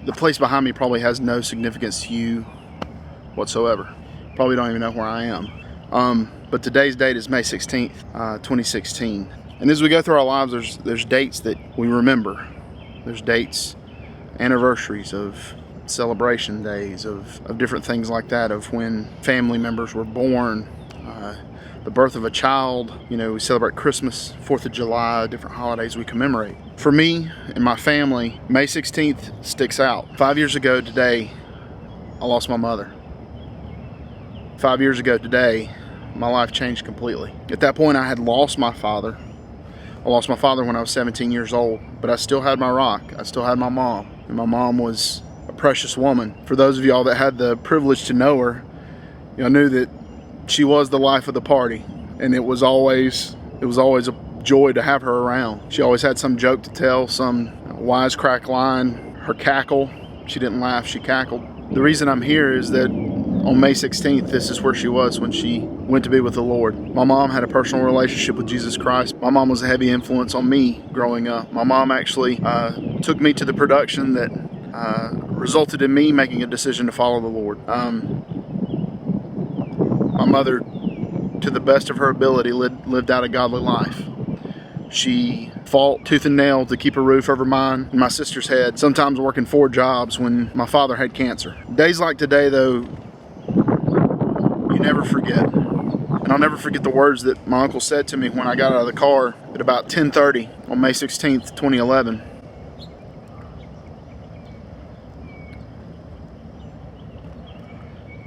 The place behind me probably has no significance to you whatsoever. Probably don't even know where I am. But today's date is May 16th, 2016. And as we go through our lives, there's dates that we remember. There's dates, anniversaries of celebration days, of different things like that, of when family members were born, the birth of a child. You know, we celebrate Christmas, 4th of July, different holidays we commemorate. For me and my family, May 16th sticks out. 5 years ago today, I lost my mother. 5 years ago today, my life changed completely. At that point, I had lost my father. I lost my father when I was 17 years old, but I still had my rock. I still had my mom, and my mom was a precious woman. For those of y'all that had the privilege to know her, you know, knew that she was the life of the party, and it was always a joy to have her around. She always had some joke to tell, some wisecrack line. Her cackle, she didn't laugh, she cackled. The reason I'm here is that on May 16th, this is where she was when she went to be with the Lord. My mom had a personal relationship with Jesus Christ. My mom was a heavy influence on me growing up. My mom actually took me to the production that resulted in me making a decision to follow the Lord. My mother, to the best of her ability, lived out a godly life. She fought tooth and nail to keep a roof over mine and my sister's head, sometimes working 4 jobs when my father had cancer. Days like today, though, you never forget. And I'll never forget the words that my uncle said to me when I got out of the car at about 10:30 on May 16th, 2011.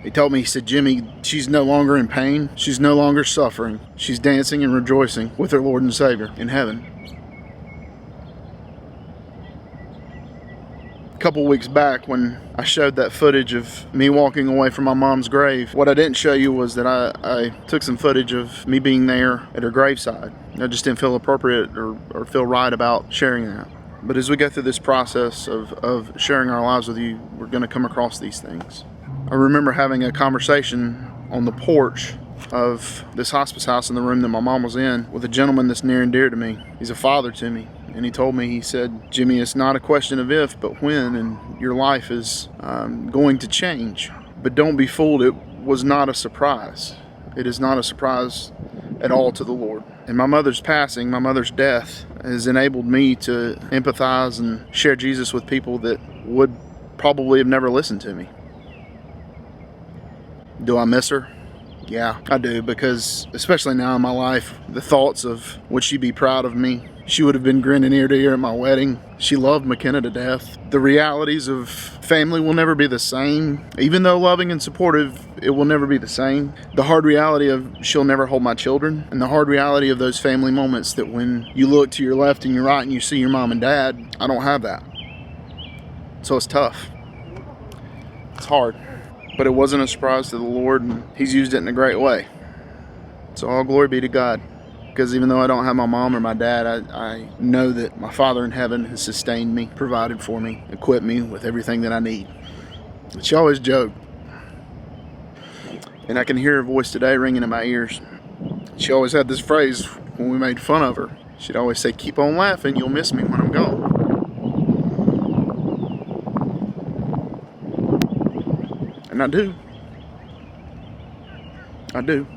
He told me, he said, "Jimmy, she's no longer in pain. She's no longer suffering. She's dancing and rejoicing with her Lord and Savior in heaven." A couple weeks back, when I showed that footage of me walking away from my mom's grave, what I didn't show you was that I took some footage of me being there at her graveside. I just didn't feel appropriate or feel right about sharing that. But as we go through this process of sharing our lives with you, we're going to come across these things. I remember having a conversation on the porch of this hospice house in the room that my mom was in with a gentleman that's near and dear to me. He's a father to me. And he told me, he said, "Jimmy, it's not a question of if, but when, and your life is going to change. But don't be fooled, it was not a surprise. It is not a surprise at all to the Lord." And my mother's passing, my mother's death, has enabled me to empathize and share Jesus with people that would probably have never listened to me. Do I miss her? Yeah, I do, because especially now in my life, the thoughts of would she be proud of me? She would have been grinning ear to ear at my wedding. She loved McKenna to death. The realities of family will never be the same. Even though loving and supportive, it will never be the same. The hard reality of she'll never hold my children, and the hard reality of those family moments that when you look to your left and your right and you see your mom and dad, I don't have that. So it's tough. It's hard. But it wasn't a surprise to the Lord, and He's used it in a great way. So all glory be to God. Because even though I don't have my mom or my dad, I know that my Father in heaven has sustained me, provided for me, equipped me with everything that I need. But she always joked. And I can hear her voice today ringing in my ears. She always had this phrase when we made fun of her. She'd always say, "Keep on laughing, you'll miss me when I'm gone." And I do. I do.